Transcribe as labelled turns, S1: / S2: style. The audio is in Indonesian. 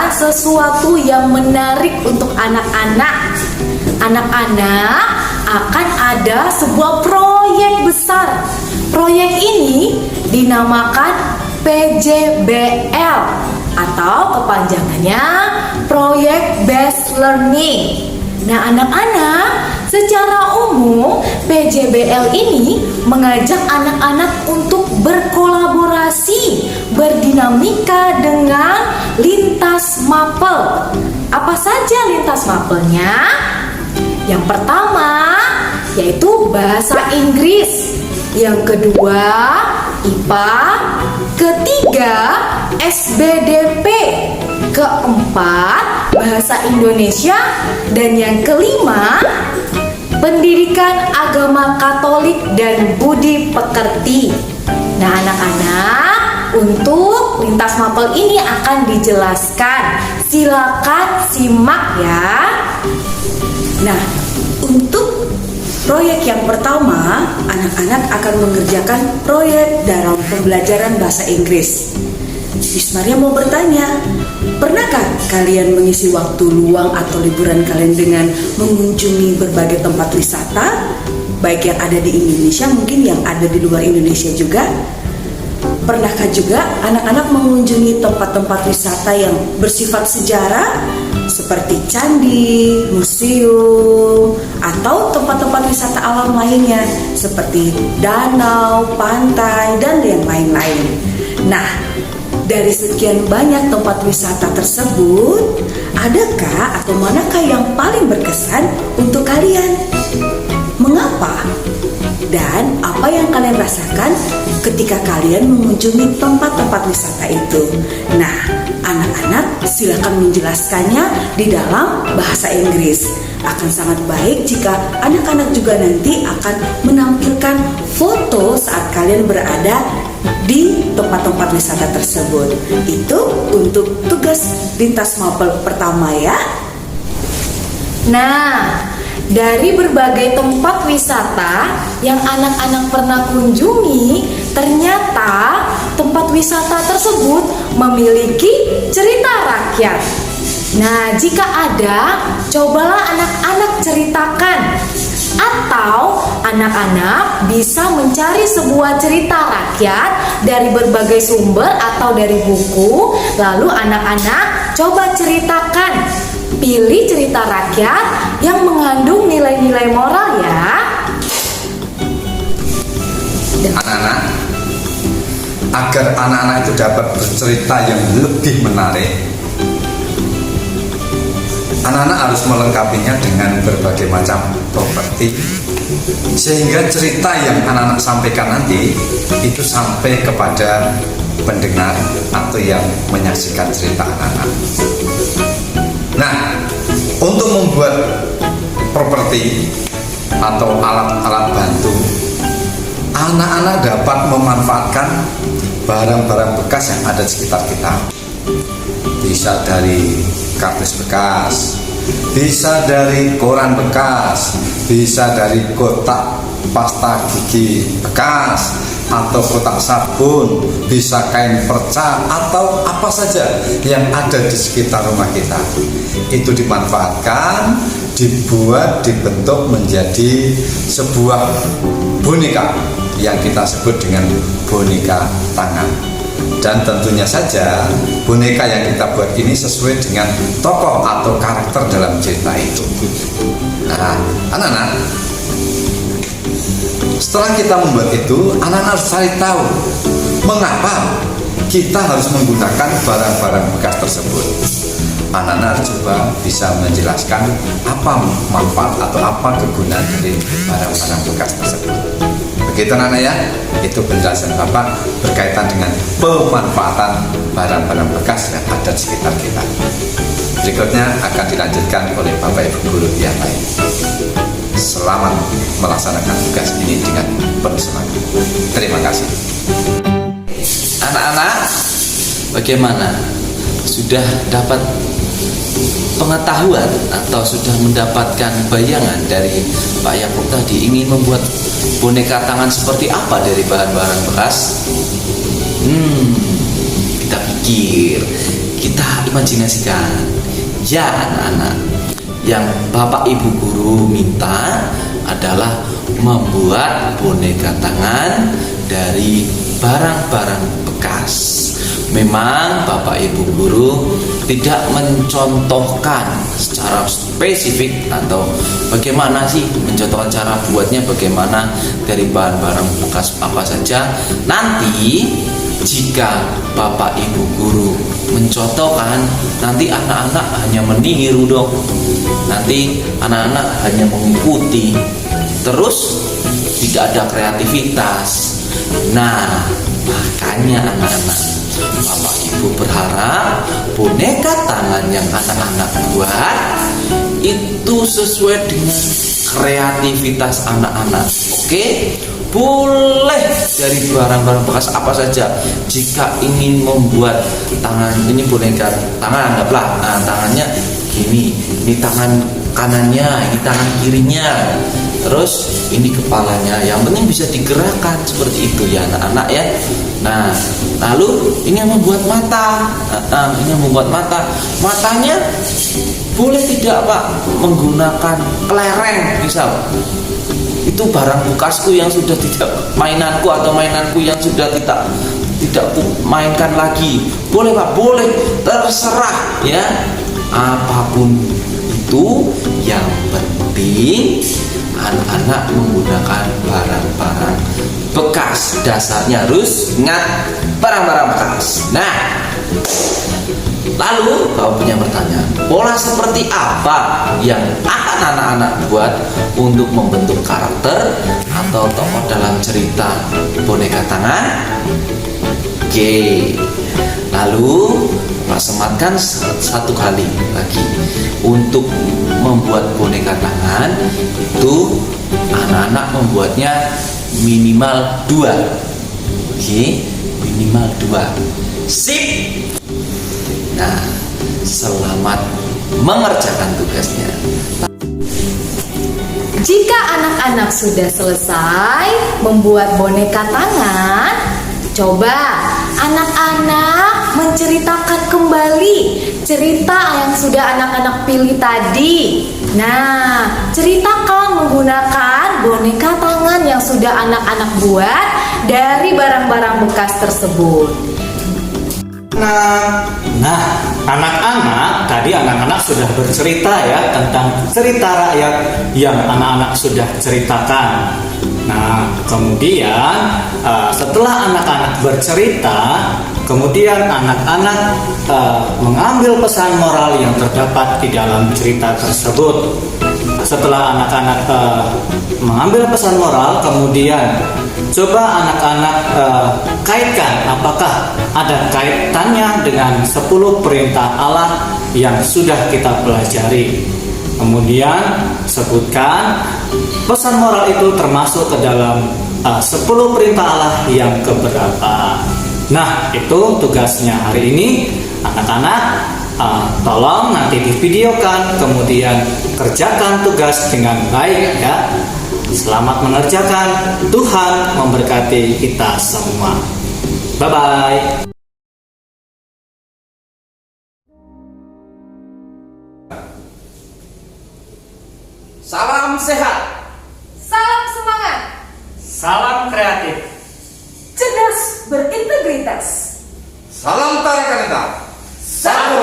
S1: memberikan sesuatu yang menarik untuk anak-anak. Anak-anak akan ada sebuah proyek besar. Proyek ini dinamakan PJBL atau kepanjangannya Proyek Based Learning. Nah, anak-anak, secara umum PJBL ini mengajak anak-anak untuk berkolaborasi, berdinamika dengan lintas mapel. Apa saja lintas mapelnya? Yang pertama yaitu bahasa Inggris, yang kedua IPA, ketiga SBDP, keempat bahasa Indonesia, dan yang kelima pendidikan agama Katolik dan budi pekerti. Nah, anak-anak, untuk lintas mapel ini akan dijelaskan. Silakan simak ya. Nah, untuk proyek yang pertama, anak-anak akan mengerjakan proyek dalam pembelajaran bahasa Inggris. Miss Maria mau bertanya, pernahkah kalian mengisi waktu luang atau liburan kalian dengan mengunjungi berbagai tempat wisata? Baik yang ada di Indonesia, mungkin yang ada di luar Indonesia juga. Pernahkah juga anak-anak mengunjungi tempat-tempat wisata yang bersifat sejarah seperti candi, museum, atau tempat-tempat wisata alam lainnya seperti danau, pantai, dan yang lain-lain? Nah, dari sekian banyak tempat wisata tersebut, adakah atau manakah yang paling berkesan untuk kalian? Mengapa? Dan apa yang kalian rasakan ketika kalian mengunjungi tempat-tempat wisata itu? Nah, anak-anak silakan menjelaskannya di dalam bahasa Inggris. Akan sangat baik jika anak-anak juga nanti akan menampilkan foto saat kalian berada di tempat-tempat wisata tersebut. Itu untuk tugas lintas mapel pertama ya. Nah, dari berbagai tempat wisata yang anak-anak pernah kunjungi, ternyata tempat wisata tersebut memiliki cerita rakyat. Nah, jika ada, cobalah anak-anak ceritakan. Atau anak-anak bisa mencari sebuah cerita rakyat dari berbagai sumber atau dari buku, lalu anak-anak coba ceritakan. Pilih cerita rakyat yang mengandung nilai-nilai moral ya.
S2: Anak-anak, agar anak-anak itu dapat bercerita yang lebih menarik, anak-anak harus melengkapinya dengan berbagai macam properti, sehingga cerita yang anak-anak sampaikan nanti itu sampai kepada pendengar atau yang menyaksikan cerita anak-anak. Nah, untuk membuat properti atau alat-alat bantu, anak-anak dapat memanfaatkan barang-barang bekas yang ada di sekitar kita. Bisa dari kardus bekas, bisa dari koran bekas, bisa dari kotak pasta gigi bekas, atau kotak sabun, bisa kain perca, atau apa saja yang ada di sekitar rumah kita. Itu dimanfaatkan, dibuat, dibentuk menjadi sebuah boneka yang kita sebut dengan boneka tangan. Dan tentunya saja boneka yang kita buat ini sesuai dengan tokoh atau karakter dalam cerita itu. Nah, anak-anak, setelah kita membuat itu, anak-anak harus cari tahu mengapa kita harus menggunakan barang-barang bekas tersebut. Anak-anak coba bisa menjelaskan apa manfaat atau apa kegunaan dari barang-barang bekas tersebut. Begitu anak-anak ya, itu penjelasan Bapak berkaitan dengan pemanfaatan barang-barang bekas yang ada di sekitar kita. Berikutnya akan dilanjutkan oleh Bapak Ibu Guru yang lain. Selamat melaksanakan tugas ini dengan penuh semangat. Terima kasih.
S3: Anak-anak, bagaimana? Sudah dapat pengetahuan atau sudah mendapatkan bayangan dari Pak Yakub tadi ingin membuat boneka tangan seperti apa dari bahan-bahan bekas? Kita pikir kita imajinasikan, ya anak-anak, yang Bapak Ibu guru minta adalah membuat boneka tangan dari barang-barang bekas. Memang Bapak Ibu guru tidak mencontohkan secara spesifik atau bagaimana sih mencontohkan cara buatnya, bagaimana dari bahan-barang bekas apa saja. Nanti jika Bapak Ibu guru mencontohkan, nanti anak-anak hanya meniru dong. Nanti anak-anak hanya mengikuti, terus tidak ada kreativitas. Nah, makanya anak-anak, Bapak Ibu berharap boneka tangan yang anak-anak buat itu sesuai dengan kreativitas anak-anak. Oke? Boleh dari barang-barang bekas apa saja. Jika ingin membuat tangan, ini boneka tangan, anggaplah, nah, tangannya gini, ini tangan kanannya, ini tangan kirinya, terus ini kepalanya. Yang penting bisa digerakkan seperti itu ya anak-anak ya. Nah, lalu ini yang membuat mata. Ini yang membuat mata. Matanya boleh tidak Pak menggunakan kelereng misal. Itu barang bekasku yang sudah tidak, mainanku atau mainanku yang sudah tidak mainkan lagi. Boleh Pak, boleh, terserah ya. Apapun itu, yang penting anak-anak menggunakan barang-barang bekas. Dasarnya harus ingat barang-barang bekas. Nah, lalu kau punya pertanyaan, pola seperti apa yang akan anak-anak buat untuk membentuk karakter atau tokoh dalam cerita boneka tangan? Oke, lalu Pak sematkan satu kali lagi. Untuk membuat boneka tangan itu anak-anak membuatnya minimal 2. Oke, minimal 2. Sip. Nah, selamat mengerjakan tugasnya.
S1: Jika anak-anak sudah selesai membuat boneka tangan, coba anak-anak menceritakan kembali cerita yang sudah anak-anak pilih tadi. Nah, ceritakan menggunakan boneka tangan yang sudah anak-anak buat dari barang-barang bekas tersebut.
S4: Nah, anak-anak, tadi anak-anak sudah bercerita ya tentang cerita rakyat yang anak-anak sudah ceritakan. Nah, kemudian setelah anak-anak bercerita, kemudian anak-anak mengambil pesan moral yang terdapat di dalam cerita tersebut. Setelah anak-anak mengambil pesan moral, kemudian coba anak-anak kaitkan apakah ada kaitannya dengan 10 perintah Allah yang sudah kita pelajari. Kemudian sebutkan pesan moral itu termasuk ke dalam 10 perintah Allah yang keberapa. Nah, itu tugasnya hari ini. Anak-anak, tolong nanti divideokan, kemudian kerjakan tugas dengan baik ya. Selamat mengerjakan. Tuhan memberkati kita semua. Bye-bye.
S3: Salam sehat.
S1: Salam semangat,
S4: Salam kreatif.
S1: cerdas berintegritas.
S2: Salam Tarakanita.
S3: Satu